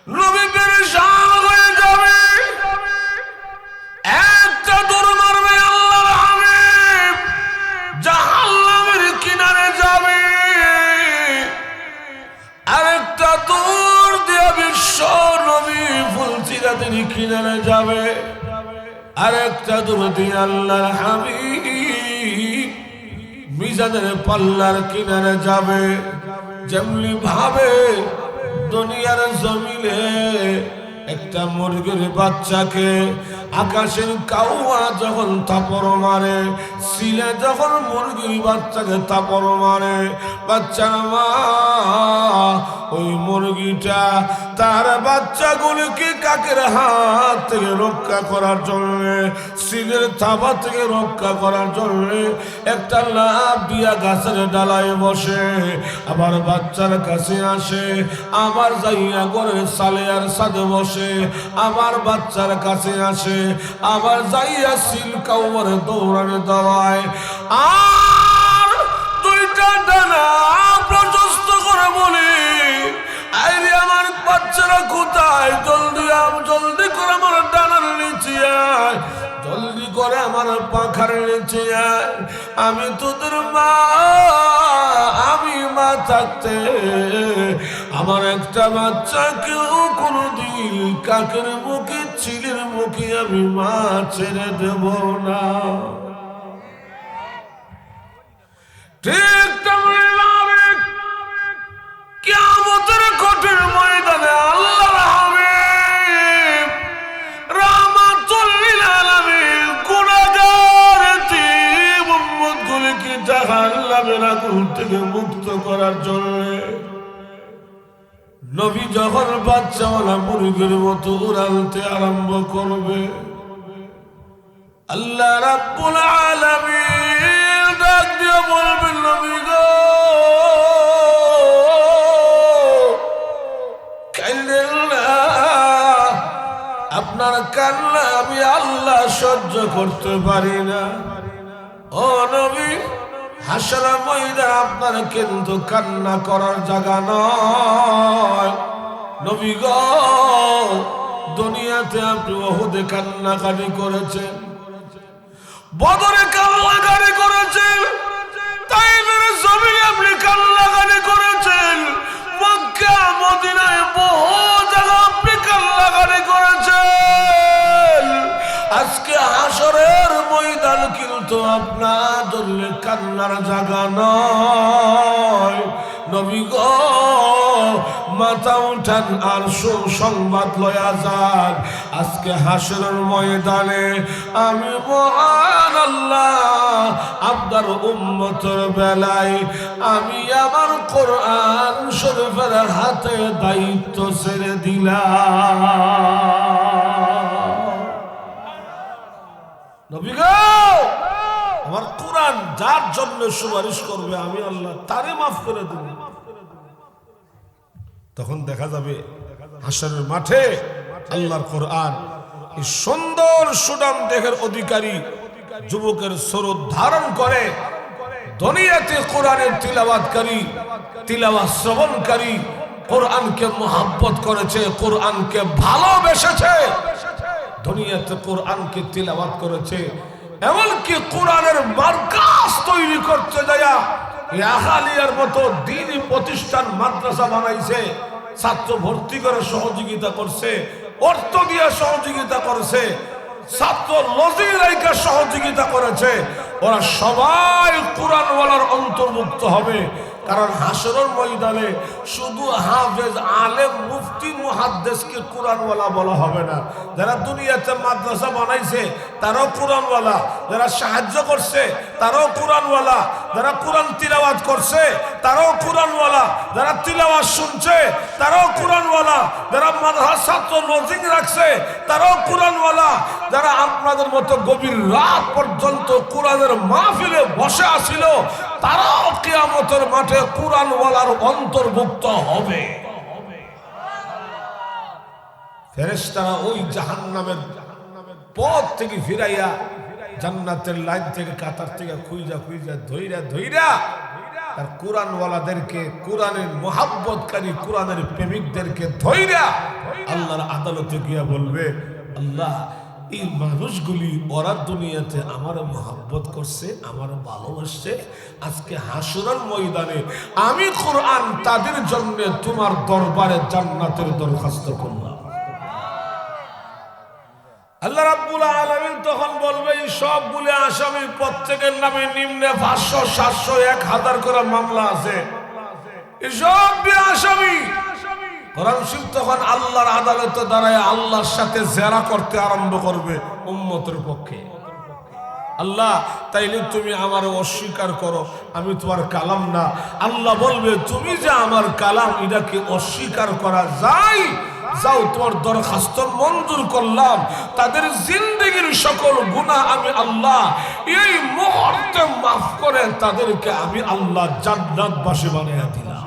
নবী পেরেশান হয়ে যাবে। একটা দৌড় মারবে আল্লাহর হাবিব জাহান্নামের কিনারে যাবে, আরেকটা দৌড় দিয়ে বিশ্ব নবী ফুলসিরাতের কিনারে যাবে, আরেকটা দৌড় দিয়ে আল্লাহর হাবিব মিজানের পাল্লার কিনারে যাবে। যেমনি ভাবে দুনিয়ার জমিনে একটা মুরগির বাচ্চাকে আকাশের কাউয়া যখন থাপড় মারে, সিলে যখন মুরগির বাচ্চাকে থাপড় মারে, বাচ্চার মা ওই মুরগিটা তার বাচ্চাগুলিকে কাকের হাত থেকে রক্ষা করার জন্য, সিলের থাবা থেকে রক্ষা করার জন্য একটা লাফ দিয়া গাছের ডালায় বসে, আবার বাচ্চার কাছে আসে, আবার যাইয়া ঘরের সালে আর সাদে বসে, আবার বাচ্চার কাছে আসে, আবার যাইয়া সিল কাউয়ার দৌড়ানে দেওয়ায়, আর দুইটা ডানা প্রশস্ত করে বলি, আইরে আমার বাচ্চারা কোথায়, জলদি করে আমার ডানার নিচে আয়, জলদি করে আমার পাখার নিচে আয়, আমি তোদের মা, আমি মা থাকতে আমার একটা বাচ্চা কেউ কোনোদিন কাকের মুখে চিলের মুখে আমি মা ছেড়ে দেব না। ঠিক তেমনি কিয়ামতের কঠিন ময়দানে আল্লাহর হাবিব রাহমাতুল লিল আলামিন গুনাহগার এতিম উম্মতগুলিকে জাহান্নামের আগুন থেকে মুক্ত করার জন্য নবী যখন বাচ্চাওয়ালা মুরগির মতো উড়ালতে আরম্ভ করবে, আল্লাহ রাব্বুল আলামিন ডাক দিয়ে বলবেন, নবী গো কান্দেন না, আপনার কান্না আমি আল্লাহ সহ্য করতে পারি না। ও নবী, হাসর ময়দান আপনার কিন্তু কান্না করার জায়গা নয়। নবী গো, দুনিয়াতে আপনি উহুদে কান্নাকাটি করেছেন, বদরে কান্নাকাটি করেছেন, তাইফের জমিনে আপনি কান্নাকাটি করেছেন, মক্কা মদিনায় বহু জায়গা আপনি কান্নাকাটি করেছেন। আজকে হাসরের ময়দান কিন্তু আপনার জন্য কান্নার জায়গা নয়। নবী গো, মাথা উঠান আর সুসংবাদ লয়া যান, আজকে হাসরের ময়দানে আমি মহান আল্লাহ আপনার উম্মতের বেলায় আমি আমার কোরআন শরীফের হাতে দায়িত্ব ছেড়ে দিলাম। নবী গো, আমার কোরআন যার জন্য সুপারিশ করবে আমি আল্লাহ তারে মাফ করে দেব। তখন দেখা যাবে হাসরের মাঠে আল্লাহর কোরআন এই সুন্দর সুনাম দেহের অধিকারী যুবকের স্বরূপ ধারণ করে দুনিয়াতে কোরআনের তিলাওয়াতকারী, তিলাওয়াত শ্রবণকারী, কোরআনকে মহব্বত করেছে, কোরআনকে ভালোবেসেছে, দুনিয়াতে কোরআনকে তিলাওয়াত করেছে, এমনকি কোরআনের মার্কাজ তৈরি করতে যায় আহালিয়ার মতো দ্বীনি প্রতিষ্ঠান মাদ্রাসা বানাইছে, ছাত্র ভর্তি করে সহযোগিতা করছে, অর্থ দিয়ে সহযোগিতা করেছে, ছাত্র লজি রাইকা সহযোগিতা করেছে। ওরা সবাই কোরআনওয়ালার অন্তর্ভুক্ত হবে, কারণ হাসরের ময়দানে শুধু হাফেজ, আলেম, মুফতি, মুহাদ্দিসকে কোরআনওয়ালা বলা হবে না। যারা দুনিয়াতে মাদ্রাসা বানাইছে তারাও কোরআনওয়ালা, যারা সাহায্য করছে তারাও কোরআনওয়ালা, যারা কোরআন তিলাওয়াত করছে তারাও কোরআনওয়ালা, যারা তিলাওয়াত শুনছে তারাও কোরআনওয়ালা, যারা মাদ্রাসা ছাত্র লজিং রাখছে তারাও কোরআনওয়ালা, যারা আপনাদের মতো গভীর রাত পর্যন্ত কোরআনের মাহফিলে বসে আছিল তারাও কিয়ামতের মাঠে কোরআনওয়ালার অন্তর্ভুক্ত হবে। ফেরেশতারা ওই জাহান্নামের পথ থেকে ফিরাইয়া জান্নাতের লাইন থেকে কাতার থেকে খুঁজা খুঁজা ধইরা ধইরা আর কোরআনওয়ালাদেরকে, কোরআনের মোহাব্বতকারী, কোরআনের প্রেমিকদেরকে ধইরা আল্লাহর আদালতে গিয়া বলবে, আল্লাহ এই মানুষগুলি ওরা দুনিয়াতে আমার মোহাব্বত করছে, আমার ভালোবাসছে, আজকে হাসরের ময়দানে আমি কোরআন তাদের জন্য তোমার দরবারে জান্নাতের দরখাস্ত করলাম। আল্লাহ রাব্বুল আলামিন তখন বলবে, এই সবগুলো আসামি প্রত্যেকের নামে নিম্নে 500, 700, 1000 করে মামলা আছে, এই সব আসামি। কোরআন শরীফ তখন আল্লাহর আদালতে দাঁড়ায় আল্লাহর সাথে জেরা করতে আরম্ভ করবে উম্মতের পক্ষে। আল্লাহ তাইলে তুমি আমার অস্বীকার করো, আমি তোমার কালাম না। আল্লাহ বলবে, তুমি যে আমার কালাম, এটাকে অস্বীকার করা যায়? যাও, তোমার দরখাস্ত মঞ্জুর করলাম, তাদের জিন্দেগির সকল গুনাহ আমি আল্লাহ এই মুহূর্তে মাফ করে তাদেরকে আমি আল্লাহ জান্নাতবাসী বানিয়ে দিলাম।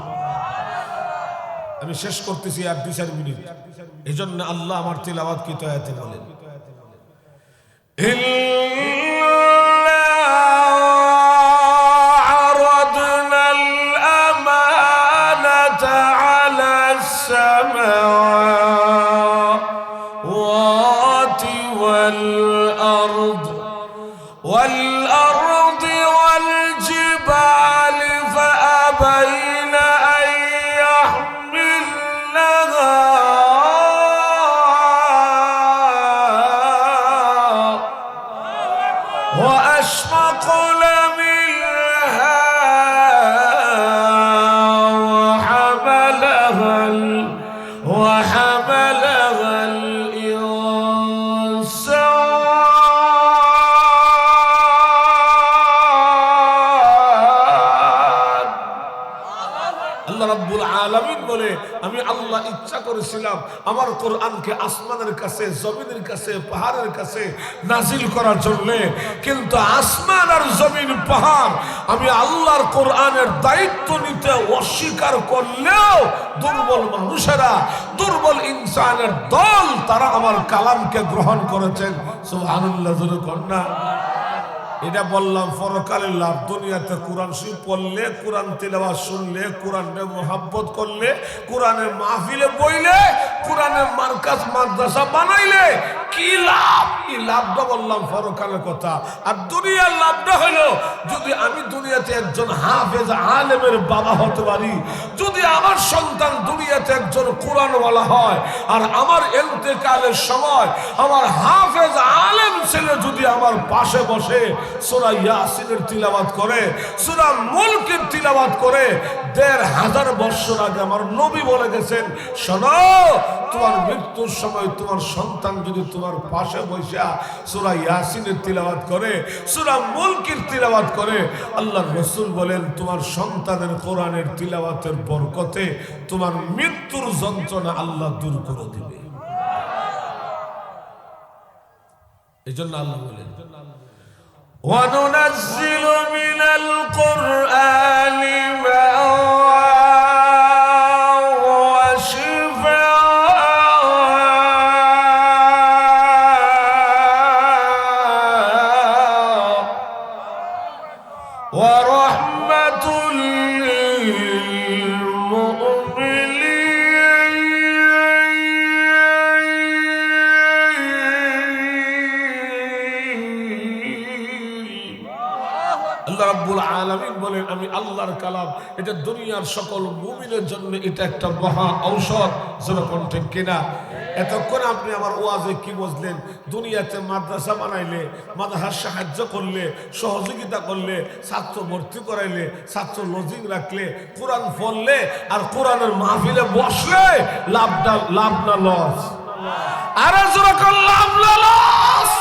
আমি শেষ করতেছি আর 2-4 মিনিট। এই জন্য আল্লাহ আমার তিলাওয়াত কি আয়াতে বলেন, والأرض والجبال فأبين أن يحملنها وأشفقن منها وحملها বলে, আমি আল্লাহ ইচ্ছা করেছিলাম আমার কোরআনকে আসমানের কাছে, জমিনের কাছে, পাহাড়ের কাছে নাজিল করার জন্য, কিন্তু আসমান আর জমিন, পাহাড় আমি আল্লাহর কোরআনের দায়িত্ব নিতে অস্বীকার করলেও দুর্বল মানুষেরা, দুর্বল ইনসানের দল, তারা আমার কালামকে গ্রহণ করেছেন। সুবহানাল্লাহ, জোরে কন্যা। এটা বললাম পরকালের লাভ। দুনিয়াতে কোরআন শরীফ পড়লে, কোরআন তিলাওয়াত শুনলে, কোরআনের মুহাব্বত করলে, কোরআনের মাহফিলে বইলে, কোরআনের মার্কাজ মাদ্রাসা বানাইলে কি লাভ? এই লাভটা বললাম পরকালের কথা। আর দুনিয়ার লাভটা হলো, যদি আমি দুনিয়াতে একজন হাফেজ আলেমের বাবা হতে পারি, যদি আমার সন্তান দুনিয়াতে একজন কোরআনওয়ালা হয়, আর আমার ইন্তেকালের সময় আমার হাফেজ আলেম ছেলে যদি আমার পাশে বসে সূরা ইয়াসিনের তিলাওয়াত করে, সূরা মুলকের তিলাওয়াত করে, 1500 বছর আগে আমার নবী বলে গেছেন, শোনো, তোমার মৃত্যুর সময় তোমার সন্তান যদি তোমার পাশে বসে সূরা ইয়াসিনের তিলাওয়াত করে, সূরা মুলকের তিলাওয়াত করে, আল্লাহর রাসূল বলেন তোমার সন্তানের কোরআনের তিলাওয়াতের বরকতে তোমার মৃত্যুর যন্ত্রণা আল্লাহ দূর করে দিবে। এজন্য আল্লাহ বলেন, وَنُنَزِّلُ مِنَ الْقُرْآنِ مَا هُوَ شِفَاءٌ وَرَحْمَةٌ রাব্বুল আলামিন বলেন, আমি আল্লাহর কালাম, এটা দুনিয়ার সকল মুমিনের জন্য এটা একটা মহা ঔষধ। যেরকম ঠিক কিনা? এতক্ষণ আপনি আমার ওয়াজে কি বুঝলেন? দুনিয়াতে মাদ্রাসা বানাইলে, মাদ্রাসার সাহায্য করলে, সহযোগিতা করলে, ছাত্র ভর্তি করাইলে, ছাত্র লজিং রাখলে, কোরআন পড়লে আর কোরআনের মাহফিলে বসলে লাভ না লস? আর যেরকম লাভ না লস।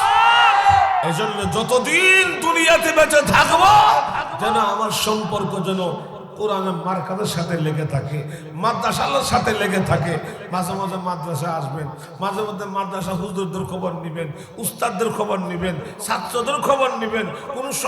এজন্য যতদিন দুনিয়াতে বেঁচে থাকবো, যেন আমার সম্পর্ক যেন কোরআনের মার্কাজের সাথে লেগে থাকে, মাদ্রাসার সাথে লেগে থাকে। মাঝে মাঝে মাদ্রাসা আসবেন, মাঝে মধ্যে মাদ্রাসা হুজুরদের খবর নিবেন, উস্তাদদের খবর নিবেন, ছাত্রদের খবর নিবেন। কোন সময়